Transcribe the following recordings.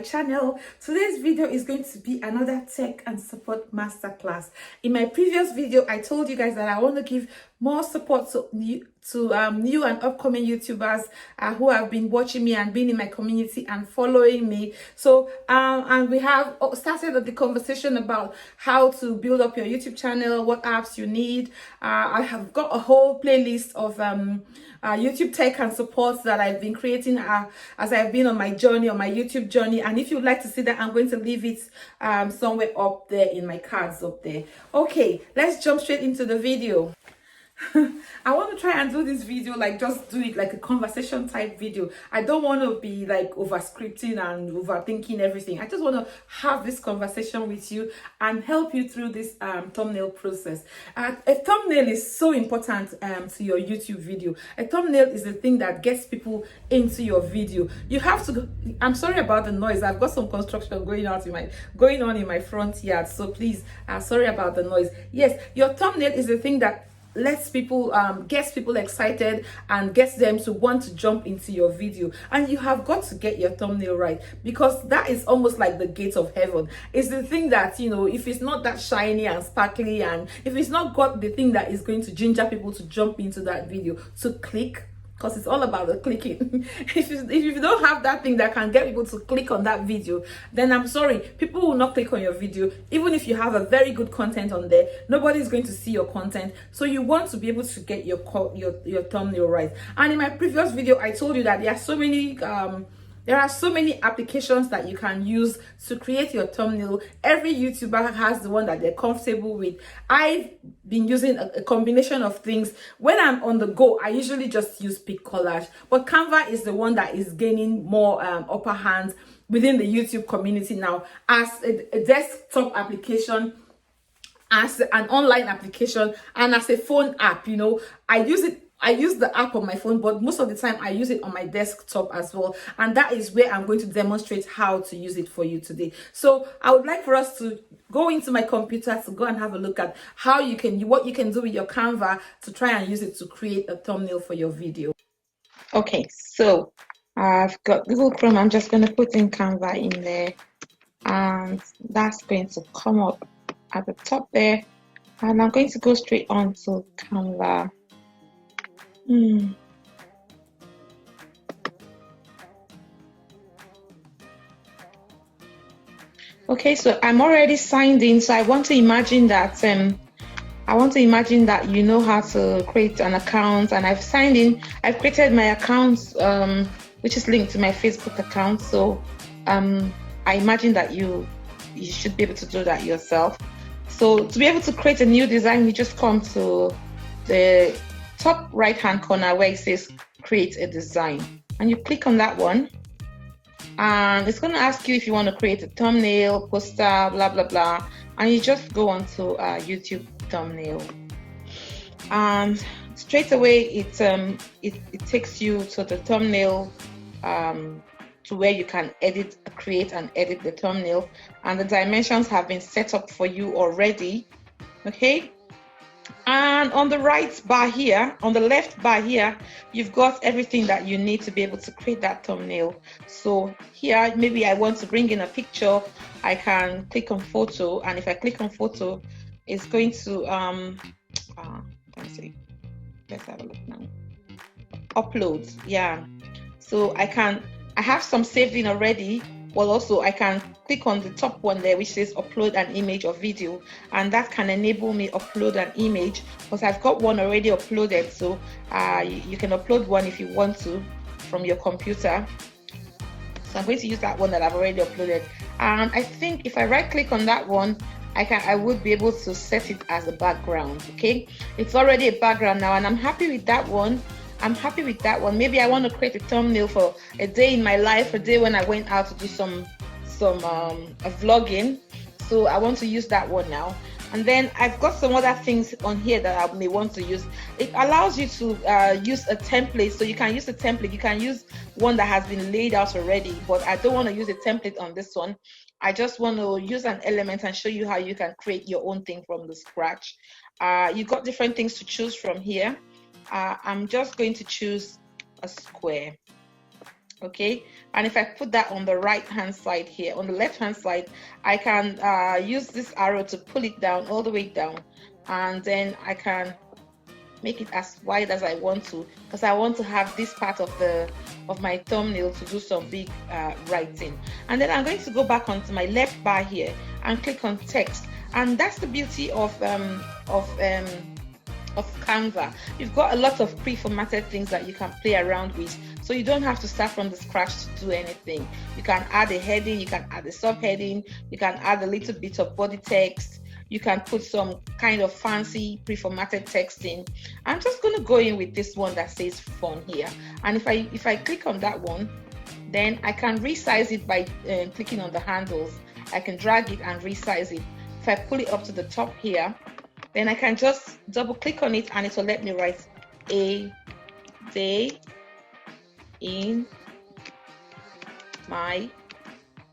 channel. Today's video is going to be another tech and support masterclass. In my previous video, I told you guys that I want to give more support to new and upcoming YouTubers who have been watching me and been in my community and following me. So and we have started the conversation about how to build up your YouTube channel, what apps you need. I have got a whole playlist of YouTube tech and support that I've been creating as I've been on my journey, on my YouTube journey. And if you'd like to see that, I'm going to leave it somewhere up there in my cards up there. Okay, let's jump straight into the video. I want to try and do this video just do it like a conversation type video. I don't want to be like over scripting and overthinking everything. I just want to have this conversation with you and help you through this thumbnail process. A thumbnail is so important to your YouTube video. A thumbnail is the thing that gets people into your video. You have to, I'm sorry about the noise. I've got some construction going on in my front yard, so please sorry about the noise. Yes, your thumbnail is the thing that lets people gets people excited and gets them to want to jump into your video. And you have got to get your thumbnail right, because that is almost like the gate of heaven. It's the thing that, you know, if it's not that shiny and sparkly, and if it's not got the thing that is going to ginger people to jump into that video, to click, because it's all about the clicking. If you don't have that thing that can get people to click on that video, then I'm sorry, people will not click on your video. Even if you have a very good content on there, nobody's going to see your content. So you want to be able to get your thumbnail right. And in my previous video, I told you that there are so many applications that you can use to create your thumbnail. Every YouTuber has the one that they're comfortable with. I've been using a combination of things. When I'm on the go, I usually just use Pick Collage, but Canva is the one that is gaining more upper hand within the YouTube community now as a desktop application, as an online application, and as a phone app. You know, I use the app on my phone, but most of the time I use it on my desktop as well. And that is where I'm going to demonstrate how to use it for you today. So I would like for us to go into my computer to go and have a look at how what you can do with your Canva to try and use it to create a thumbnail for your video. Okay, so I've got Google Chrome. I'm just going to put in Canva in there, and that's going to come up at the top there. And I'm going to go straight on to Canva. Okay, so I'm already signed in, so I want to imagine that you know how to create an account, and I've signed in. I've created my account, which is linked to my Facebook account. So I imagine that you should be able to do that yourself. So to be able to create a new design, you just come to the top right hand corner where it says create a design, and you click on that one, and it's going to ask you if you want to create a thumbnail, poster, blah blah blah, and you just go on to YouTube thumbnail, and straight away it takes you to the thumbnail to where you can create and edit the thumbnail, and the dimensions have been set up for you already. Okay. And on the right bar here, on the left bar here, you've got everything that you need to be able to create that thumbnail. So here, maybe I want to bring in a picture. I can click on photo, and if I click on photo, it's going to let's see. Let's have a look now. Upload, yeah. So I have some saved in already. Well, also I can click on the top one there which says upload an image or video, and that can enable me upload an image, because I've got one already uploaded. So you can upload one if you want to from your computer. So I'm going to use that one that I've already uploaded, and I think if I right click on that one, I would be able to set it as a background. Okay, it's already a background now, and I'm happy with that one. Maybe I want to create a thumbnail for a day in my life, a day when I went out to do some vlogging. So I want to use that one now. And then I've got some other things on here that I may want to use. It allows you to use a template. So you can use a template. You can use one that has been laid out already, but I don't want to use a template on this one. I just want to use an element and show you how you can create your own thing from the scratch. You've got different things to choose from here. I'm just going to choose a square. Okay, and if I put that on the right hand side here, on the left hand side, I can use this arrow to pull it down all the way down, and then I can make it as wide as I want to, because I want to have this part of my thumbnail to do some big writing. And then I'm going to go back onto my left bar here and click on text, and that's the beauty of Canva. You've got a lot of pre-formatted things that you can play around with, so you don't have to start from the scratch to do anything. You can add a heading, you can add a subheading, you can add a little bit of body text, you can put some kind of fancy pre-formatted text in. I'm just going to go in with this one that says fun here, and if I click on that one, then I can resize it by clicking on the handles. I can drag it and resize it. If I pull it up to the top here, then I can just double click on it and it will let me write a day in my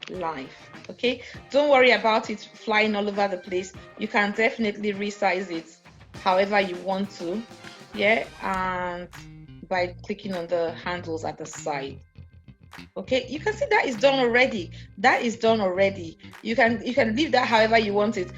life. Okay, don't worry about it flying all over the place. You can definitely resize it however you want to, yeah, and by clicking on the handles at the side. Okay, you can see that is done already. That is done already. You can leave that however you want it.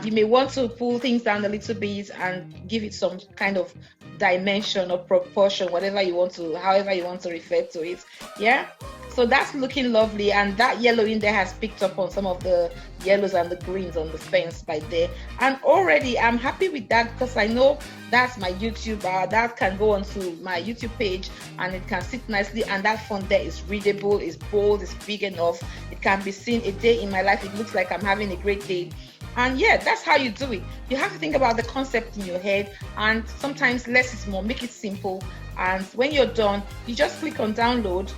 You may want to pull things down a little bit and give it some kind of dimension or proportion, whatever you want to, however you want to refer to it. Yeah, so that's looking lovely, and that yellow in there has picked up on some of the yellows and the greens on the fence by there, and already I'm happy with that, because I know that's my YouTube that can go onto my YouTube page and it can sit nicely, and that font there is readable, is bold, is big enough, it can be seen. A day in my life, it looks like I'm having a great day. And yeah, that's how you do it. You have to think about the concept in your head, and sometimes less is more. Make it simple, and when you're done, you just click on download,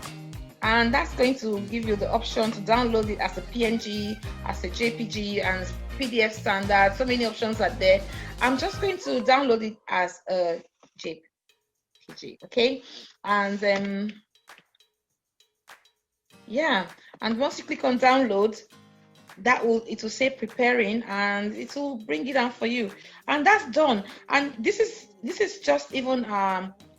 and that's going to give you the option to download it as a PNG, as a JPG, and PDF standard. So many options are there. I'm just going to download it as a JPG, okay? And yeah, and once you click on download, it will say preparing, and it will bring it down for you, and that's done. And this is just even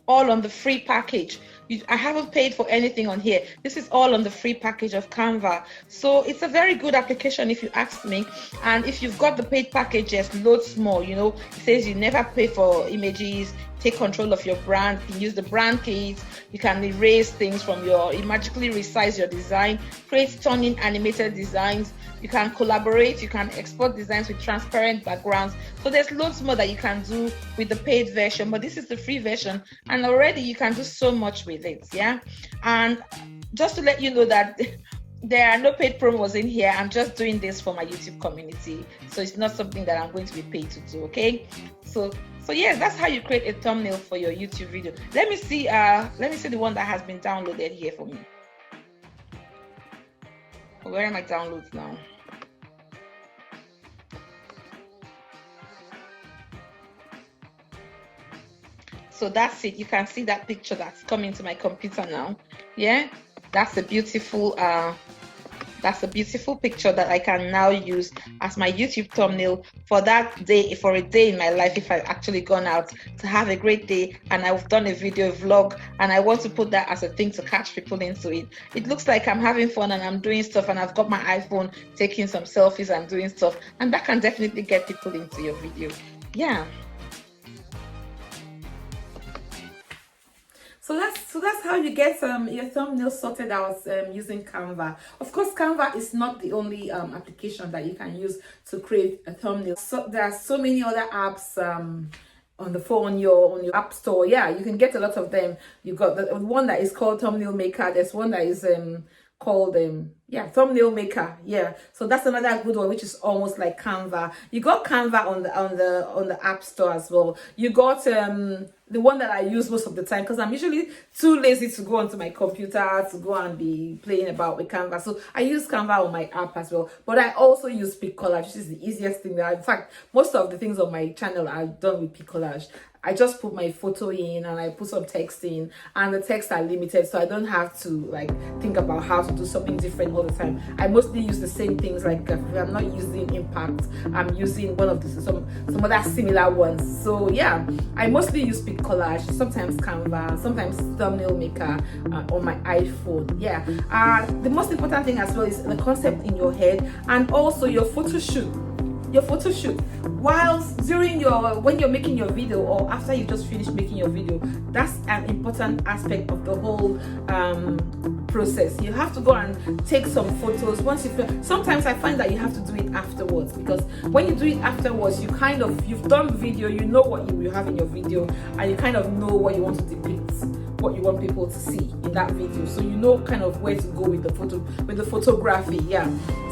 all on the free package. I haven't paid for anything on here. This is all on the free package of Canva. So it's a very good application if you ask me. And if you've got the paid package, there's loads more. You know, it says you never pay for images, take control of your brand, you can use the brand kits, you can erase things from you magically resize your design, create stunning animated designs, you can collaborate, you can export designs with transparent backgrounds. So there's loads more that you can do with the paid version, but this is the free version, and already you can do so much with it. Yeah, and just to let you know that there are no paid promos in here. I'm just doing this for my YouTube community, so it's not something that I'm going to be paid to do. Okay, so yes, that's how you create a thumbnail for your YouTube video. Let me see the one that has been downloaded here for me. Where are my downloads now? So that's it. You can see that picture that's coming to my computer now. Yeah, that's a beautiful picture that I can now use as my YouTube thumbnail for that day, for a day in my life. If I've actually gone out to have a great day and I've done a video vlog and I want to put that as a thing to catch people into it. It looks like I'm having fun and I'm doing stuff, and I've got my iPhone taking some selfies and doing stuff, and that can definitely get people into your video. Yeah. So that's how you get your thumbnail sorted out using Canva. Of course, Canva is not the only application that you can use to create a thumbnail. So there are so many other apps on the phone, on your app store. Yeah, you can get a lot of them. You've got the one that is called Thumbnail Maker. There's one that is called Thumbnail Maker. Yeah, so that's another good one, which is almost like Canva. You got Canva on the app store as well. You got the one that I use most of the time, because I'm usually too lazy to go onto my computer to go and be playing about with Canva. So I use Canva on my app as well. But I also use Pic Collage, which is the easiest thing. In fact, most of the things on my channel are done with Pic Collage. I just put my photo in and I put some text in, and the texts are limited, so I don't have to like think about how to do something different all the time. I mostly use the same things. Like if I'm not using Impact, I'm using one of some other similar ones. So yeah, I mostly use Pic Collage, sometimes Canva, sometimes Thumbnail Maker on my iPhone. Yeah, the most important thing as well is the concept in your head, and also your photo shoot. While during when you're making your video, or after you just finished making your video, that's an important aspect of the whole process. You have to go and take some photos. Sometimes I find that you have to do it afterwards, because when you do it afterwards, you've done video, you know what you have in your video, and you kind of know what you want to depict, what you want people to see in that video, so you know kind of where to go with the photography. Yeah,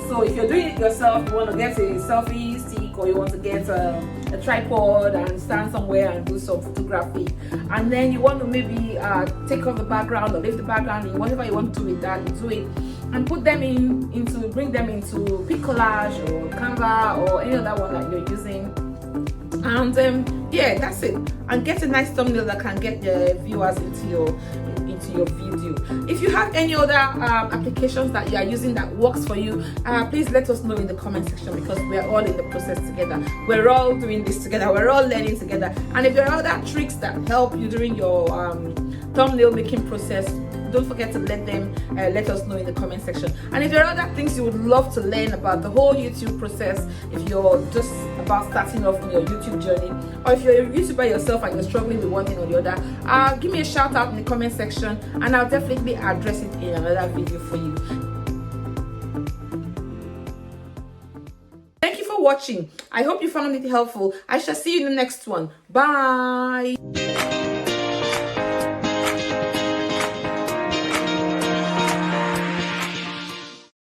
so if you're doing it yourself, you want to get a selfie stick, or you want to get a tripod and stand somewhere and do some photography, and then you want to maybe take off the background or leave the background, and whatever you want to do with that, you do it and bring them into Pic Collage or Canva or any other one that you're using. And yeah, that's it. And get a nice thumbnail that can get the viewers into your video. If you have any other applications that you are using that works for you, please let us know in the comment section, because we are all in the process together. We're all doing this together. We're all learning together. And if there are other tricks that help you during your thumbnail making process, don't forget to let us know in the comment section. And if there are other things you would love to learn about the whole YouTube process, if you're just about starting off in your YouTube journey, or if you're a YouTuber yourself and you're struggling with one thing or the other, give me a shout out in the comment section, and I'll definitely address it in another video for you. Thank you for watching. I hope you found it helpful. I shall see you in the next one. Bye.